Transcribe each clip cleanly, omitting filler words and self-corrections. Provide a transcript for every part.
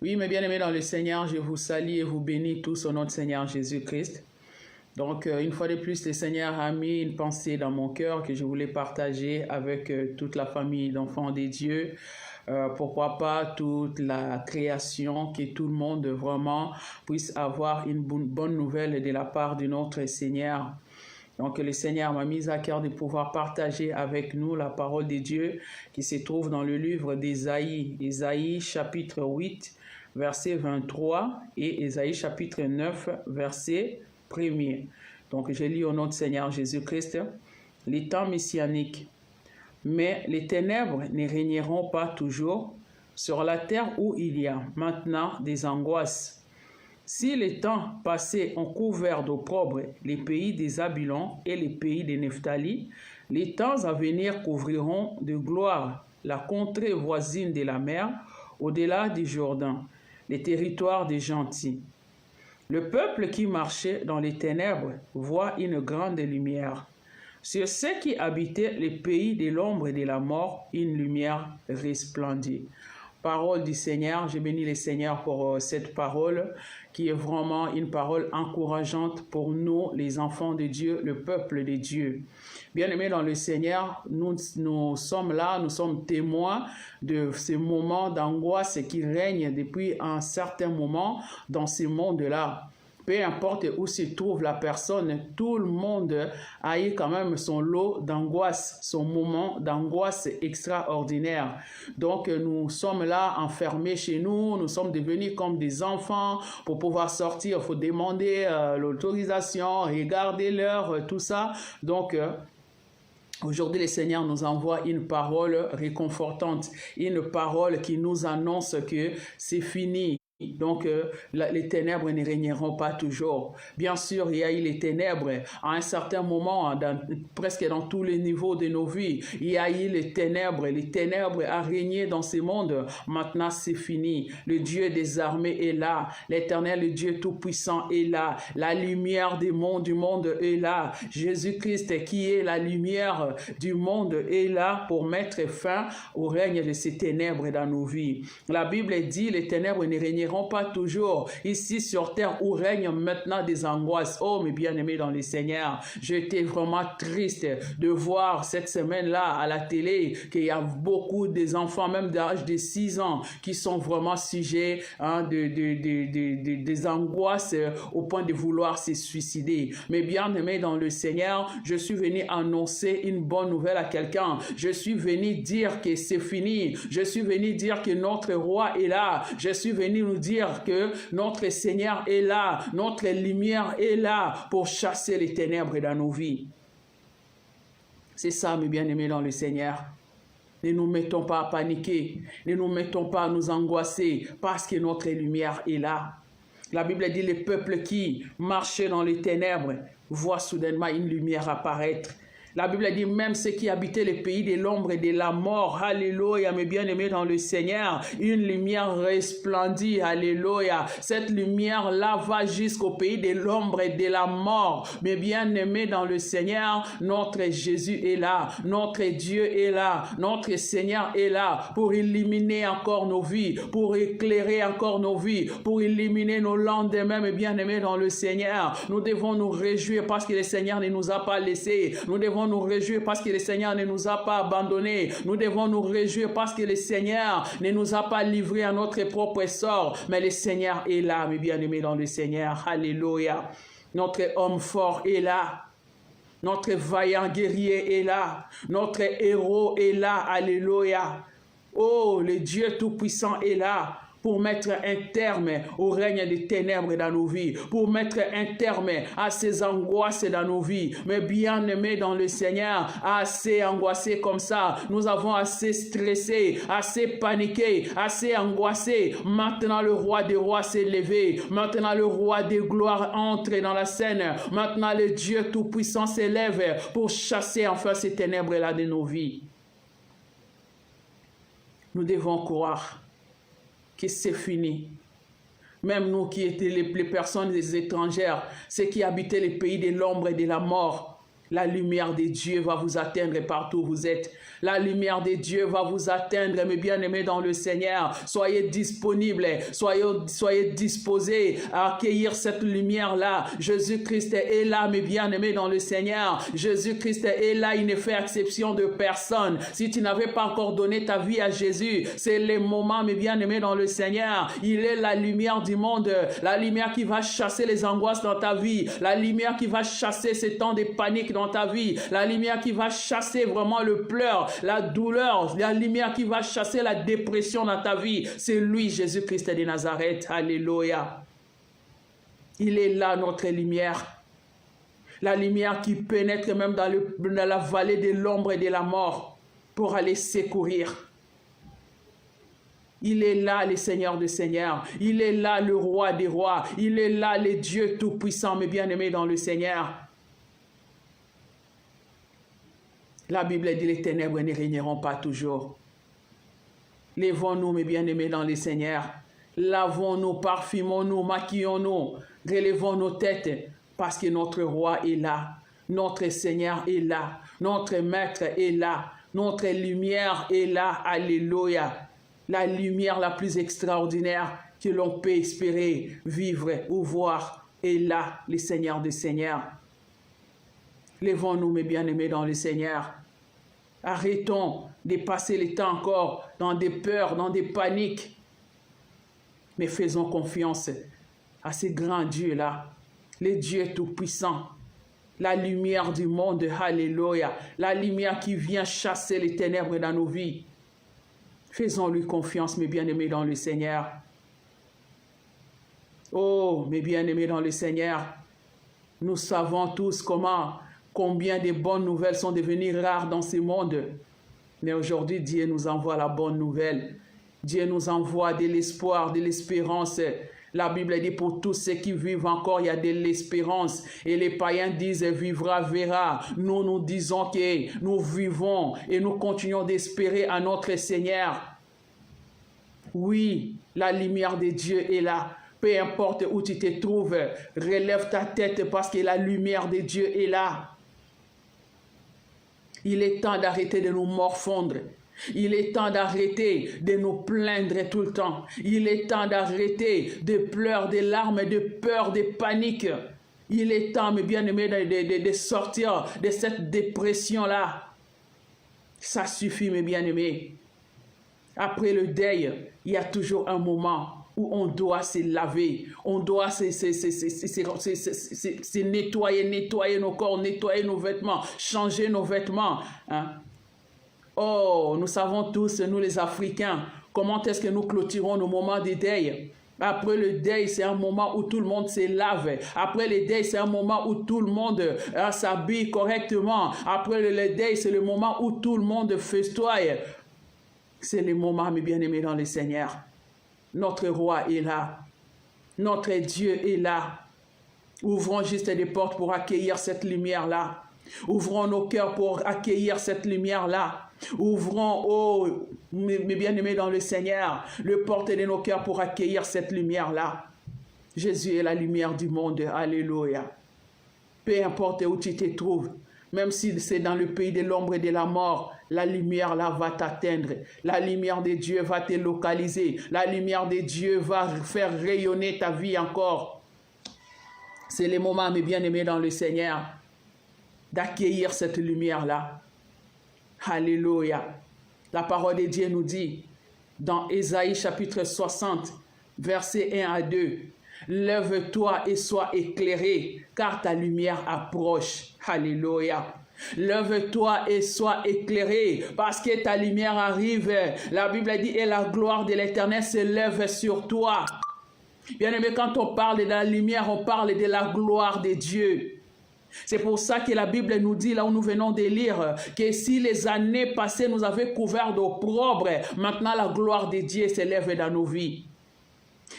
Oui, mes bien-aimés dans le Seigneur, je vous salue et vous bénis tous au nom de Seigneur Jésus-Christ. Donc, une fois de plus, le Seigneur a mis une pensée dans mon cœur que je voulais partager avec toute la famille d'enfants des dieux. Pourquoi pas toute la création, que tout le monde vraiment puisse avoir une bonne nouvelle de la part de notre Seigneur. Donc, le Seigneur m'a mis à cœur de pouvoir partager avec nous la parole de Dieu qui se trouve dans le livre d'Ésaïe. Ésaïe chapitre 8, verset 23 et Ésaïe chapitre 9, verset 1er. Donc, je lis au nom du Seigneur Jésus-Christ. Les temps messianiques. Mais les ténèbres ne régneront pas toujours sur la terre où il y a maintenant des angoisses. Si les temps passés ont couvert d'opprobre les pays des Zabulon et les pays des Nephtali, les temps à venir couvriront de gloire la contrée voisine de la mer, au-delà du Jourdain, les territoires des gentils. Le peuple qui marchait dans les ténèbres voit une grande lumière. Sur ceux qui habitaient les pays de l'ombre et de la mort, une lumière resplendit. Parole du Seigneur, je bénis le Seigneur pour cette parole qui est vraiment une parole encourageante pour nous, les enfants de Dieu, le peuple de Dieu. Bien-aimés dans le Seigneur, nous sommes là, nous sommes témoins de ce moment d'angoisse qui règne depuis un certain moment dans ce monde-là. Peu importe où se trouve la personne, tout le monde a eu quand même son lot d'angoisse, son moment d'angoisse extraordinaire. Donc, nous sommes là enfermés chez nous, nous sommes devenus comme des enfants. Pour pouvoir sortir, il faut demander l'autorisation, regarder l'heure, tout ça. Donc, aujourd'hui, le Seigneur nous envoie une parole réconfortante, une parole qui nous annonce que c'est fini. Donc, les ténèbres ne régneront pas toujours. Bien sûr, il y a eu les ténèbres à un certain moment, presque dans tous les niveaux de nos vies. Il y a eu les ténèbres a régné dans ce monde. Maintenant, c'est fini. Le Dieu des armées est là. L'Éternel, le Dieu Tout-Puissant est là. La lumière du monde est là. Jésus-Christ, qui est la lumière du monde, est là pour mettre fin au règne de ces ténèbres dans nos vies. La Bible dit, les ténèbres ne régneront pas toujours ici sur terre où règne maintenant des angoisses. Oh, mes bien-aimés dans le Seigneur, j'étais vraiment triste de voir cette semaine-là à la télé qu'il y a beaucoup des enfants, même d'âge de 6 ans, qui sont vraiment sujets des angoisses au point de vouloir se suicider. Mes bien-aimés dans le Seigneur, je suis venu annoncer une bonne nouvelle à quelqu'un. Je suis venu dire que c'est fini. Je suis venu dire que notre roi est là. Je suis venu nous dire que notre Seigneur est là, notre lumière est là pour chasser les ténèbres dans nos vies. C'est ça, mes bien-aimés dans le Seigneur. Ne nous mettons pas à paniquer, ne nous mettons pas à nous angoisser parce que notre lumière est là. La Bible dit, les peuples qui marchaient dans les ténèbres voient soudainement une lumière apparaître. La Bible dit même ceux qui habitaient les pays de l'ombre et de la mort. Alléluia, mes bien-aimés dans le Seigneur. Une lumière resplendit. Alléluia. Cette lumière-là va jusqu'au pays de l'ombre et de la mort. Mes bien-aimés dans le Seigneur, notre Jésus est là. Notre Dieu est là. Notre Seigneur est là pour illuminer encore nos vies, pour éclairer encore nos vies, pour illuminer nos lendemains, mes bien-aimés dans le Seigneur. Nous devons nous réjouir parce que le Seigneur ne nous a pas laissés. Nous devons nous réjouir parce que le Seigneur ne nous a pas abandonnés. Nous devons nous réjouir parce que le Seigneur ne nous a pas livrés à notre propre sort. Mais le Seigneur est là, mes bien-aimés dans le Seigneur. Alléluia. Notre homme fort est là. Notre vaillant guerrier est là. Notre héros est là. Alléluia. Oh, le Dieu Tout-Puissant est là pour mettre un terme au règne des ténèbres dans nos vies, pour mettre un terme à ces angoisses dans nos vies. Mais bien-aimés dans le Seigneur, assez angoissés comme ça, nous avons assez stressé, assez paniqué, assez angoissé. Maintenant, le roi des rois s'est levé. Maintenant, le roi des gloires entre dans la scène. Maintenant, le Dieu Tout-Puissant s'élève pour chasser enfin ces ténèbres-là de nos vies. Nous devons croire que c'est fini. Même nous qui étions les personnes étrangères, ceux qui habitaient les pays de l'ombre et de la mort, La lumière de Dieu va vous atteindre partout où vous êtes. La lumière de Dieu va vous atteindre, mes bien-aimés dans le Seigneur. Soyez disponibles, soyez disposés à accueillir cette lumière-là. Jésus-Christ est là, mes bien-aimés dans le Seigneur. Jésus-Christ est là, il ne fait exception de personne. Si tu n'avais pas encore donné ta vie à Jésus, c'est le moment, mes bien-aimés dans le Seigneur. Il est la lumière du monde, la lumière qui va chasser les angoisses dans ta vie, la lumière qui va chasser ces temps de panique dans ta vie, la lumière qui va chasser vraiment le pleur, la douleur, la lumière qui va chasser la dépression dans ta vie. C'est lui, Jésus-Christ de Nazareth. Alléluia. Il est là, notre lumière. La lumière qui pénètre même dans la vallée de l'ombre et de la mort pour aller secourir. Il est là, le Seigneur des Seigneurs. Il est là, le Roi des Rois. Il est là, le Dieu Tout-Puissant, mes bien-aimés dans le Seigneur. La Bible dit, les ténèbres ne régneront pas toujours. Lèvons-nous, mes bien-aimés dans le Seigneur. Lavons-nous, parfumons-nous, maquillons-nous. Relevons nos têtes parce que notre Roi est là. Notre Seigneur est là. Notre Maître est là. Notre lumière est là. Alléluia. La lumière la plus extraordinaire que l'on peut espérer, vivre ou voir est là, le Seigneur des Seigneurs. Lèvons-nous, mes bien-aimés dans le Seigneur. Arrêtons de passer le temps encore dans des peurs, dans des paniques. Mais faisons confiance à ce grand Dieu-là, le Dieu Tout-Puissant, la lumière du monde, alléluia, la lumière qui vient chasser les ténèbres dans nos vies. Faisons-lui confiance, mes bien-aimés dans le Seigneur. Oh, mes bien-aimés dans le Seigneur, nous savons tous combien de bonnes nouvelles sont devenues rares dans ce monde. Mais aujourd'hui, Dieu nous envoie la bonne nouvelle. Dieu nous envoie de l'espoir, de l'espérance. La Bible dit pour tous ceux qui vivent encore, il y a de l'espérance. Et les païens disent vivra, verra. Nous, nous disons que nous vivons et nous continuons d'espérer à notre Seigneur. Oui, la lumière de Dieu est là. Peu importe où tu te trouves, relève ta tête parce que la lumière de Dieu est là. Il est temps d'arrêter de nous morfondre. Il est temps d'arrêter de nous plaindre tout le temps. Il est temps d'arrêter de pleurs, de larmes, de peur, de panique. Il est temps, mes bien-aimés, de sortir de cette dépression-là. Ça suffit, mes bien-aimés. Après le deuil, il y a toujours un moment où on doit se laver, on doit se nettoyer nos corps, nettoyer nos vêtements, changer nos vêtements. Hein? Oh, nous savons tous, nous les Africains, comment est-ce que nous clôturons nos moments de deuil. Après le deuil, c'est un moment où tout le monde se lave. Après le deuil, c'est un moment où tout le monde s'habille correctement. Après le deuil, c'est le moment où tout le monde festoie. C'est le moment, mes bien-aimés dans le Seigneur. Notre Roi est là. Notre Dieu est là. Ouvrons juste des portes pour accueillir cette lumière-là. Ouvrons nos cœurs pour accueillir cette lumière-là. Ouvrons, oh, mes bien-aimés dans le Seigneur, le porte de nos cœurs pour accueillir cette lumière-là. Jésus est la lumière du monde. Alléluia. Peu importe où tu te trouves, même si c'est dans le pays de l'ombre et de la mort, la lumière là va t'atteindre. La lumière de Dieu va te localiser. La lumière de Dieu va faire rayonner ta vie encore. C'est le moment, mes bien-aimés dans le Seigneur, d'accueillir cette lumière-là. Alléluia. La parole de Dieu nous dit, dans Ésaïe chapitre 60, versets 1 à 2, « Lève-toi et sois éclairé, car ta lumière approche. » Alléluia. Lève-toi et sois éclairé, parce que ta lumière arrive. La Bible dit, et la gloire de l'Éternel se lève sur toi. Bien-aimé, quand on parle de la lumière, on parle de la gloire de Dieu. C'est pour ça que la Bible nous dit, là où nous venons de lire, que si les années passées nous avaient couvert d'opprobre, maintenant la gloire de Dieu s'élève dans nos vies.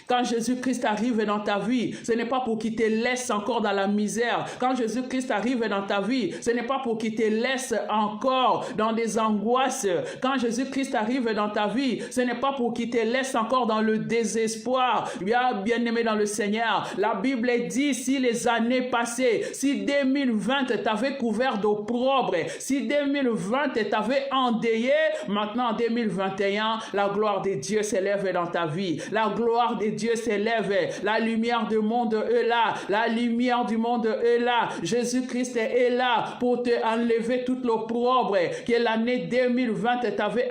Quand Jésus-Christ arrive dans ta vie, ce n'est pas pour qu'il te laisse encore dans la misère. Quand Jésus-Christ arrive dans ta vie, ce n'est pas pour qu'il te laisse encore dans des angoisses. Quand Jésus-Christ arrive dans ta vie, ce n'est pas pour qu'il te laisse encore dans le désespoir. Bien-aimé dans le Seigneur, la Bible dit, si les années passées, si 2020 t'avait couvert d'opprobre, si 2020 t'avait endeuillé, maintenant en 2021, la gloire de Dieu s'élève dans ta vie. La gloire de Dieu s'élève. La lumière du monde est là. La lumière du monde est là. Jésus-Christ est là pour te enlever toute l'opprobre que l'année 2020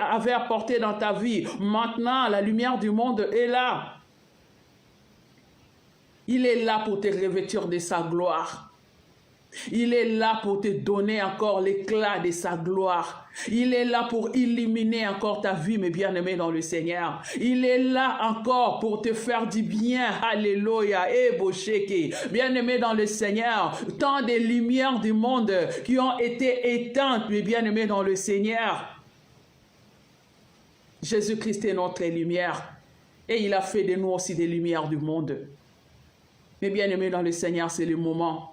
avait apporté dans ta vie. Maintenant, la lumière du monde est là. Il est là pour te revêtir de sa gloire. Il est là pour te donner encore l'éclat de sa gloire. Il est là pour illuminer encore ta vie, mes bien-aimés dans le Seigneur. Il est là encore pour te faire du bien. Alléluia. Bien-aimés dans le Seigneur, tant de lumières du monde qui ont été éteintes, mes bien-aimés dans le Seigneur. Jésus-Christ est notre lumière. Et il a fait de nous aussi des lumières du monde. Mes bien-aimés dans le Seigneur, c'est le moment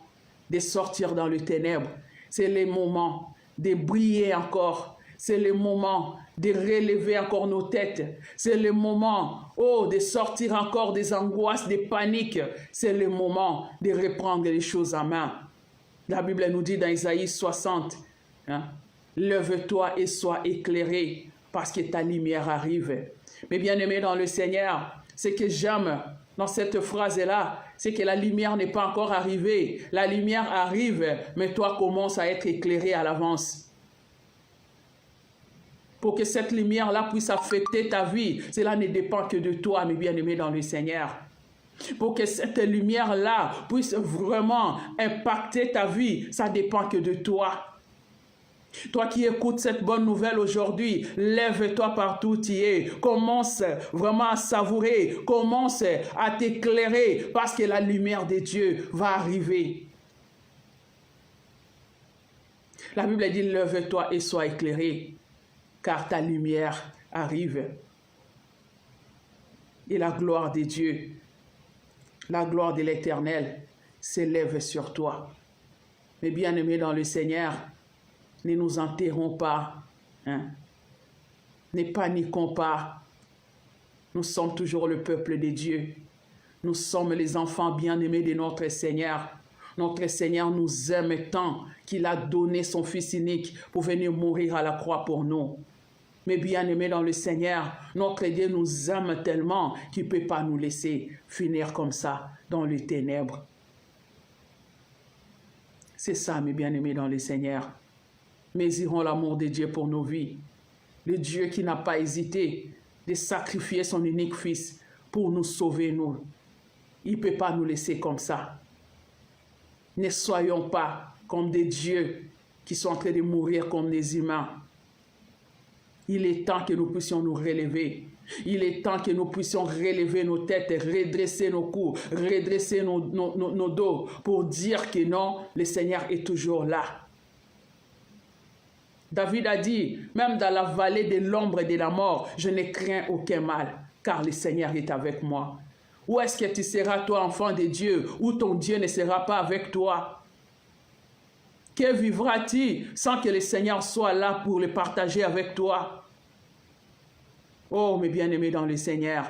de sortir dans les ténèbres. C'est le moment de briller encore. C'est le moment de relever encore nos têtes. C'est le moment, de sortir encore des angoisses, des paniques. C'est le moment de reprendre les choses en main. La Bible nous dit dans Isaïe 60, lève-toi et sois éclairé parce que ta lumière arrive. Mais bien-aimés dans le Seigneur, ce que j'aime dans cette phrase-là, c'est que la lumière n'est pas encore arrivée. La lumière arrive, mais toi commences à être éclairé à l'avance. Pour que cette lumière-là puisse affecter ta vie, cela ne dépend que de toi, mes bien-aimés dans le Seigneur. Pour que cette lumière-là puisse vraiment impacter ta vie, ça dépend que de toi. Toi qui écoutes cette bonne nouvelle aujourd'hui, lève-toi partout où tu es. Commence vraiment à savourer. Commence à t'éclairer parce que la lumière de Dieu va arriver. La Bible dit, lève-toi et sois éclairé car ta lumière arrive. Et la gloire de Dieu, la gloire de l'Éternel s'élève sur toi. Mes bien-aimés dans le Seigneur, ne nous enterrons pas, ne paniquons pas. Nous sommes toujours le peuple de Dieu. Nous sommes les enfants bien-aimés de notre Seigneur. Notre Seigneur nous aime tant qu'il a donné son Fils unique pour venir mourir à la croix pour nous. Mais bien-aimés dans le Seigneur, notre Dieu nous aime tellement qu'il ne peut pas nous laisser finir comme ça dans les ténèbres. C'est ça, mes bien-aimés dans le Seigneur. Mesurons l'amour de Dieu pour nos vies. Le Dieu qui n'a pas hésité de sacrifier son unique Fils pour nous sauver, nous. Il ne peut pas nous laisser comme ça. Ne soyons pas comme des dieux qui sont en train de mourir comme des humains. Il est temps que nous puissions nous relever. Il est temps que nous puissions relever nos têtes, redresser nos cous, redresser nos dos pour dire que non, le Seigneur est toujours là. David a dit, même dans la vallée de l'ombre et de la mort, je ne crains aucun mal, car le Seigneur est avec moi. Où est-ce que tu seras, toi, enfant de Dieu, où ton Dieu ne sera pas avec toi? Que vivras-tu sans que le Seigneur soit là pour le partager avec toi? Oh, mes bien-aimés dans le Seigneur,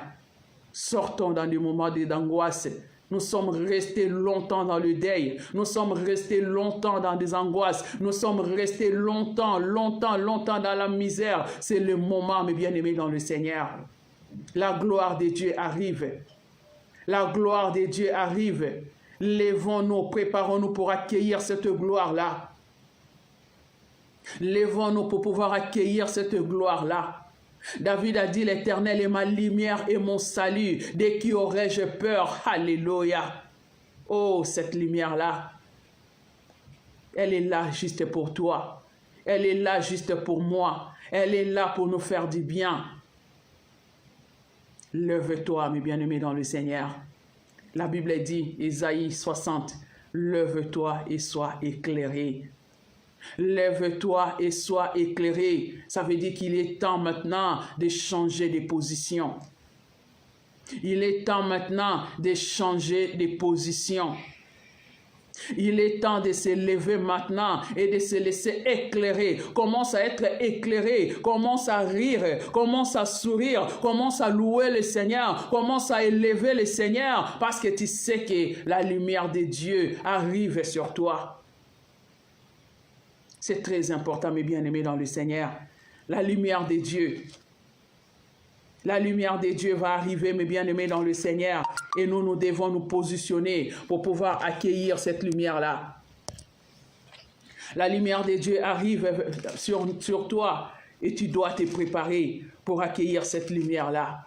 sortons dans des moments d'angoisse. Nous sommes restés longtemps dans le deuil. Nous sommes restés longtemps dans des angoisses. Nous sommes restés longtemps dans la misère. C'est le moment, mes bien-aimés dans le Seigneur. La gloire de Dieu arrive. La gloire de Dieu arrive. Lèvons-nous, préparons-nous pour accueillir cette gloire-là. Lèvons-nous pour pouvoir accueillir cette gloire-là. David a dit, l'Éternel est ma lumière et mon salut. De qui aurais-je peur? Alléluia. Oh, cette lumière-là, elle est là juste pour toi. Elle est là juste pour moi. Elle est là pour nous faire du bien. Lève-toi, mes bien-aimés dans le Seigneur. La Bible dit, Isaïe 60, lève-toi et sois éclairé. Lève-toi et sois éclairé. Ça veut dire qu'il est temps maintenant de changer de position. Il est temps maintenant de changer de position. Il est temps de se lever maintenant et de se laisser éclairer. Commence à être éclairé, commence à rire, commence à sourire, commence à louer le Seigneur, commence à élever le Seigneur parce que tu sais que la lumière de Dieu arrive sur toi. C'est très important, mes bien-aimés dans le Seigneur. La lumière de Dieu. La lumière de Dieu va arriver, mes bien-aimés dans le Seigneur. Et nous devons nous positionner pour pouvoir accueillir cette lumière-là. La lumière de Dieu arrive sur toi et tu dois te préparer pour accueillir cette lumière-là.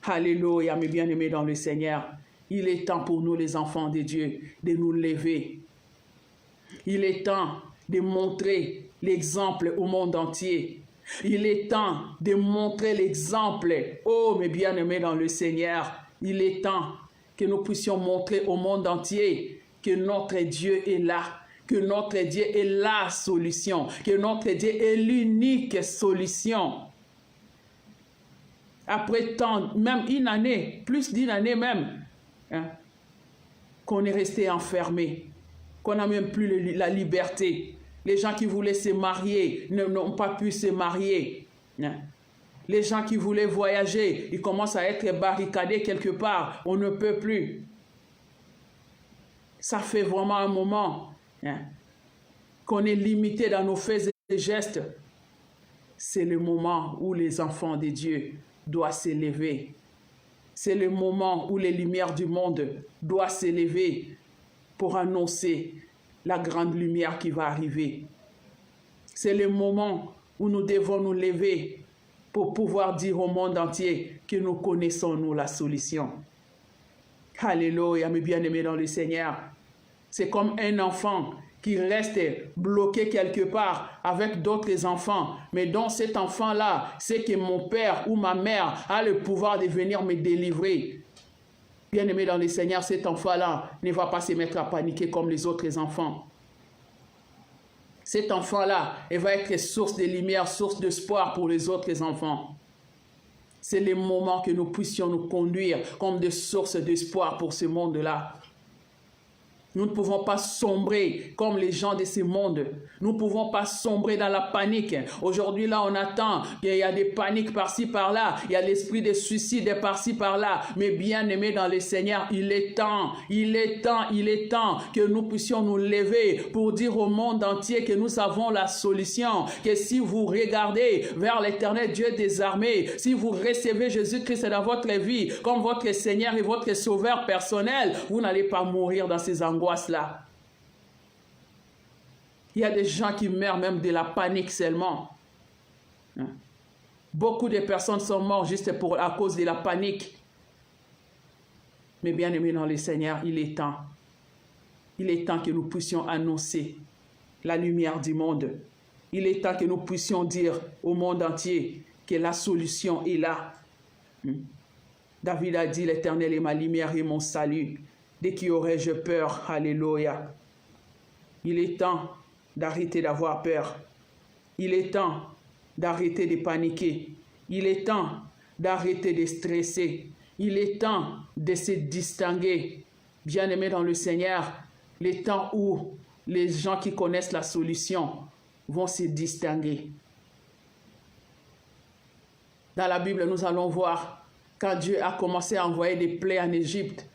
Alléluia, mes bien-aimés dans le Seigneur. Il est temps pour nous, les enfants de Dieu, de nous lever. Il est temps de montrer l'exemple au monde entier. Il est temps de montrer l'exemple. Oh, mes bien-aimés dans le Seigneur, il est temps que nous puissions montrer au monde entier que notre Dieu est là, que notre Dieu est la solution, que notre Dieu est l'unique solution. Après tant, même une année, plus d'une année même, hein, qu'on est resté enfermé, qu'on n'a même plus la liberté. Les gens qui voulaient se marier n'ont pas pu se marier. Les gens qui voulaient voyager, ils commencent à être barricadés quelque part. On ne peut plus. Ça fait vraiment un moment qu'on est limité dans nos faits et gestes. C'est le moment où les enfants de Dieu doivent s'élever. C'est le moment où les lumières du monde doivent s'élever pour annoncer la grande lumière qui va arriver. C'est le moment où nous devons nous lever pour pouvoir dire au monde entier que nous connaissons, nous, la solution. Alléluia, mes bien-aimés dans le Seigneur. C'est comme un enfant qui reste bloqué quelque part avec d'autres enfants. Mais dans cet enfant-là, c'est que mon père ou ma mère a le pouvoir de venir me délivrer. Bien-aimé dans le Seigneur, cet enfant-là ne va pas se mettre à paniquer comme les autres enfants. Cet enfant-là, il va être source de lumière, source d'espoir pour les autres enfants. C'est le moment que nous puissions nous conduire comme des sources d'espoir pour ce monde-là. Nous ne pouvons pas sombrer comme les gens de ce monde. Nous ne pouvons pas sombrer dans la panique. Aujourd'hui, là, on attend qu'il y a des paniques par-ci, par-là. Il y a l'esprit de suicide par-ci, par-là. Mais bien aimés dans le Seigneur, il est temps que nous puissions nous lever pour dire au monde entier que nous avons la solution. Que si vous regardez vers l'Éternel Dieu des armées, si vous recevez Jésus-Christ dans votre vie comme votre Seigneur et votre Sauveur personnel, vous n'allez pas mourir dans ces angoisses là. Il y a des gens qui meurent même de la panique seulement. Beaucoup de personnes sont mortes juste à cause de la panique. Mais bien aimés dans le Seigneur, il est temps. Il est temps que nous puissions annoncer la lumière du monde. Il est temps que nous puissions dire au monde entier que la solution est là. David a dit, l'Éternel est ma lumière et mon salut. De qui aurais-je peur? Alléluia. Il est temps d'arrêter d'avoir peur. Il est temps d'arrêter de paniquer. Il est temps d'arrêter de stresser. Il est temps de se distinguer. Bien-aimés dans le Seigneur, les temps où les gens qui connaissent la solution vont se distinguer. Dans la Bible, nous allons voir quand Dieu a commencé à envoyer des plaies en Égypte,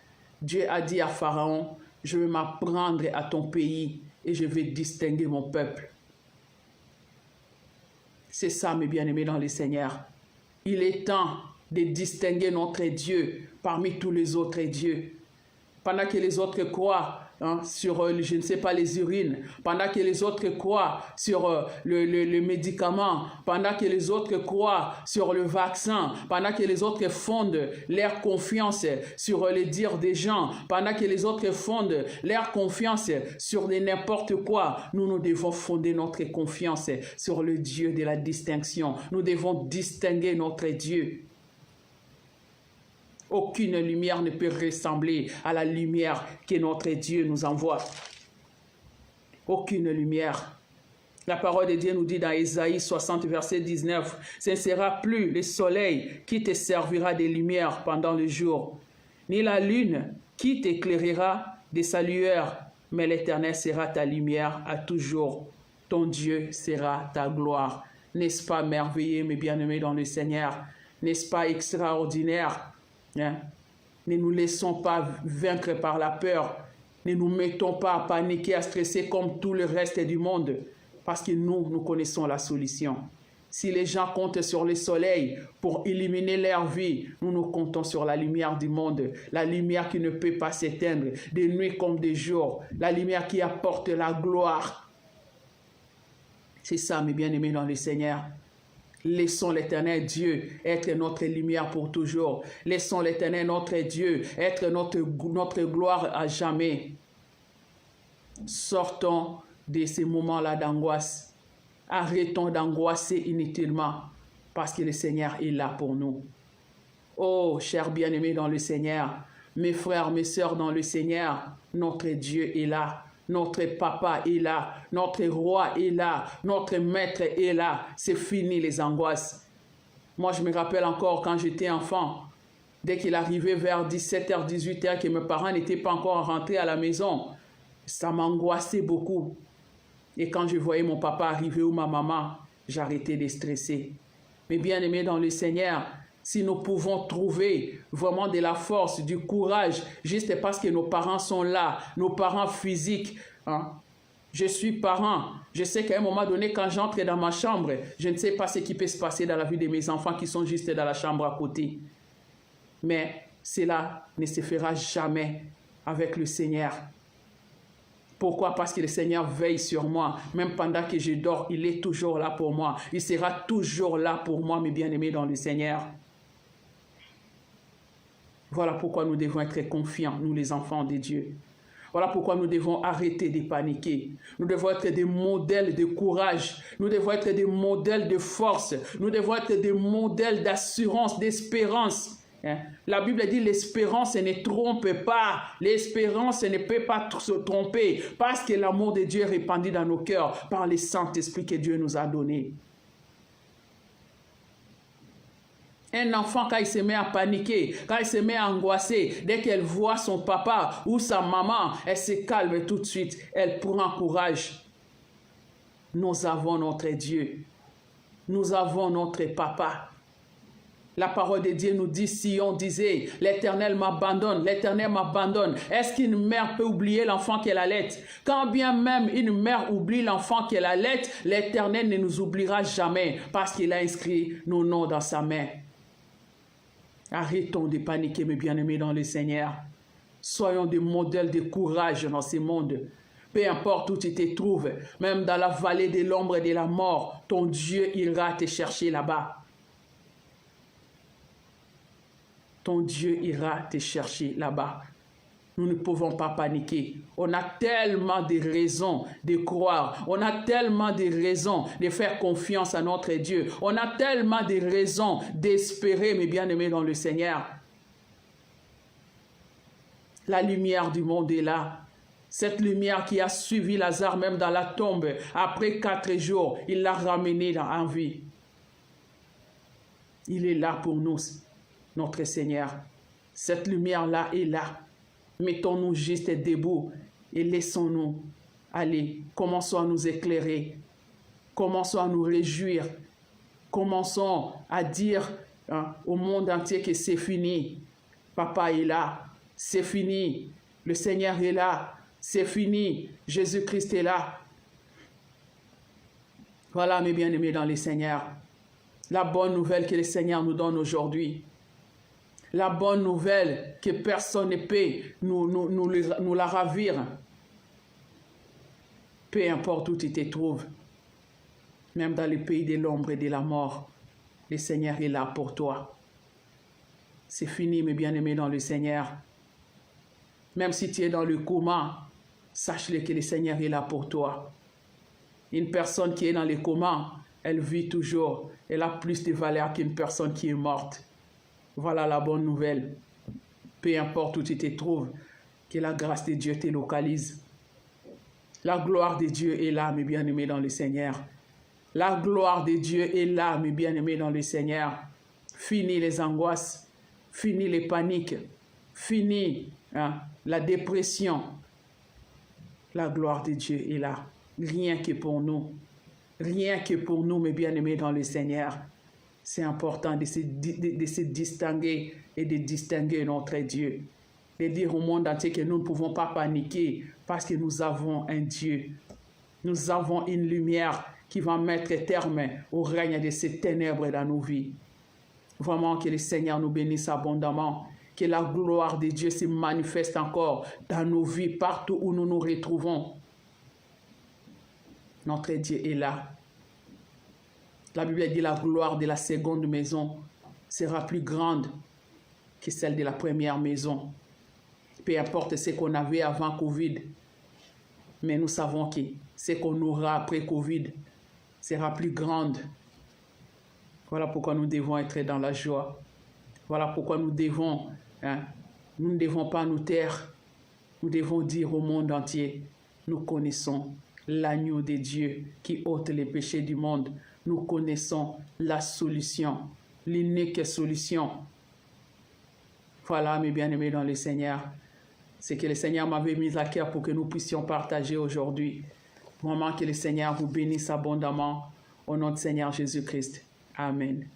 Dieu a dit à Pharaon, je vais m'apprendre à ton pays et je vais distinguer mon peuple. C'est ça, mes bien-aimés dans le Seigneur. Il est temps de distinguer notre Dieu parmi tous les autres dieux. Pendant que les autres croient sur, je ne sais pas, les urines, pendant que les autres croient sur le médicament, pendant que les autres croient sur le vaccin, pendant que les autres fondent leur confiance sur les dires des gens, pendant que les autres fondent leur confiance sur n'importe quoi, nous devons fonder notre confiance sur le Dieu de la distinction. Nous devons distinguer notre Dieu. Aucune lumière ne peut ressembler à la lumière que notre Dieu nous envoie. Aucune lumière. La parole de Dieu nous dit dans Ésaïe 60, verset 19, « Ce ne sera plus le soleil qui te servira de lumière pendant le jour, ni la lune qui t'éclairera de sa lueur, mais l'Éternel sera ta lumière à toujours. Ton Dieu sera ta gloire. » N'est-ce pas merveilleux, mes bien-aimés dans le Seigneur? N'est-ce pas extraordinaire? Hein? Ne nous laissons pas vaincre par la peur. Ne nous mettons pas à paniquer, à stresser comme tout le reste du monde. Parce que nous connaissons la solution. Si les gens comptent sur le soleil pour éliminer leur vie, nous comptons sur la lumière du monde, la lumière qui ne peut pas s'éteindre, des nuits comme des jours, la lumière qui apporte la gloire. C'est ça, mes bien-aimés dans le Seigneur. Laissons l'Éternel Dieu être notre lumière pour toujours. Laissons l'Éternel notre Dieu être notre gloire à jamais. Sortons de ces moments-là d'angoisse. Arrêtons d'angoisser inutilement parce que le Seigneur est là pour nous. Oh, chers bien-aimés dans le Seigneur, mes frères, mes sœurs dans le Seigneur, notre Dieu est là. Notre papa est là, notre roi est là, notre maître est là. C'est fini les angoisses. Moi, je me rappelle encore quand j'étais enfant, dès qu'il arrivait vers 17h, 18h, que mes parents n'étaient pas encore rentrés à la maison, ça m'angoissait beaucoup. Et quand je voyais mon papa arriver ou ma maman, j'arrêtais de stresser. Mais bien aimés dans le Seigneur, si nous pouvons trouver vraiment de la force, du courage, juste parce que nos parents sont là, nos parents physiques. Hein? Je suis parent. Je sais qu'à un moment donné, quand j'entre dans ma chambre, je ne sais pas ce qui peut se passer dans la vie de mes enfants qui sont juste dans la chambre à côté. Mais cela ne se fera jamais avec le Seigneur. Pourquoi? Parce que le Seigneur veille sur moi. Même pendant que je dors, il est toujours là pour moi. Il sera toujours là pour moi, mes bien-aimés dans le Seigneur. Voilà pourquoi nous devons être confiants, nous les enfants de Dieu. Voilà pourquoi nous devons arrêter de paniquer. Nous devons être des modèles de courage. Nous devons être des modèles de force. Nous devons être des modèles d'assurance, d'espérance. La Bible dit l'espérance ne trompe pas. L'espérance ne peut pas se tromper parce que l'amour de Dieu est répandu dans nos cœurs par le Saint-Esprit que Dieu nous a donné. Un enfant, quand il se met à paniquer, quand il se met à angoisser, dès qu'elle voit son papa ou sa maman, elle se calme tout de suite. Elle prend courage. Nous avons notre Dieu. Nous avons notre papa. La parole de Dieu nous dit, si on disait, l'Éternel m'abandonne, l'Éternel m'abandonne. Est-ce qu'une mère peut oublier l'enfant qu'elle allait? Quand bien même une mère oublie l'enfant qu'elle allait, l'Éternel ne nous oubliera jamais parce qu'il a inscrit nos noms dans sa main. Arrêtons de paniquer, mes bien-aimés dans le Seigneur. Soyons des modèles de courage dans ce monde. Peu importe où tu te trouves, même dans la vallée de l'ombre et de la mort, ton Dieu ira te chercher là-bas. Ton Dieu ira te chercher là-bas. Nous ne pouvons pas paniquer. On a tellement de raisons de croire. On a tellement de raisons de faire confiance à notre Dieu. On a tellement de raisons d'espérer, mes bien-aimés dans le Seigneur. La lumière du monde est là. Cette lumière qui a suivi Lazare même dans la tombe. Après 4 jours, il l'a ramené en vie. Il est là pour nous, notre Seigneur. Cette lumière-là est là. Mettons-nous juste debout et laissons-nous aller. Commençons à nous éclairer. Commençons à nous réjouir. Commençons à dire au monde entier que c'est fini. Papa est là. C'est fini. Le Seigneur est là. C'est fini. Jésus-Christ est là. Voilà, mes bien-aimés dans le Seigneur. La bonne nouvelle que le Seigneur nous donne aujourd'hui. La bonne nouvelle que personne ne peut nous la ravir. Peu importe où tu te trouves, même dans le pays de l'ombre et de la mort, le Seigneur est là pour toi. C'est fini, mes bien-aimés dans le Seigneur. Même si tu es dans le coma, sache-le que le Seigneur est là pour toi. Une personne qui est dans le coma, elle vit toujours. Elle a plus de valeur qu'une personne qui est morte. Voilà la bonne nouvelle. Peu importe où tu te trouves, que la grâce de Dieu te localise. La gloire de Dieu est là, mes bien-aimés dans le Seigneur. La gloire de Dieu est là, mes bien-aimés dans le Seigneur. Fini les angoisses, fini les paniques, fini la dépression. La gloire de Dieu est là, rien que pour nous. Rien que pour nous, mes bien-aimés dans le Seigneur. C'est important de se distinguer et de distinguer notre Dieu. De dire au monde entier que nous ne pouvons pas paniquer parce que nous avons un Dieu. Nous avons une lumière qui va mettre terme au règne de ces ténèbres dans nos vies. Vraiment que le Seigneur nous bénisse abondamment. Que la gloire de Dieu se manifeste encore dans nos vies, partout où nous nous retrouvons. Notre Dieu est là. La Bible dit la gloire de la seconde maison sera plus grande que celle de la première maison. Peu importe ce qu'on avait avant Covid, mais nous savons que ce qu'on aura après Covid sera plus grande. Voilà pourquoi nous devons être dans la joie. Voilà pourquoi nous ne devons pas nous taire. Nous devons dire au monde entier, nous connaissons l'agneau de Dieu qui ôte les péchés du monde. Nous connaissons la solution, l'unique solution. Voilà, mes bien-aimés dans le Seigneur. C'est que le Seigneur m'avait mis à cœur pour que nous puissions partager aujourd'hui. Vraiment que le Seigneur vous bénisse abondamment au nom du Seigneur Jésus-Christ. Amen.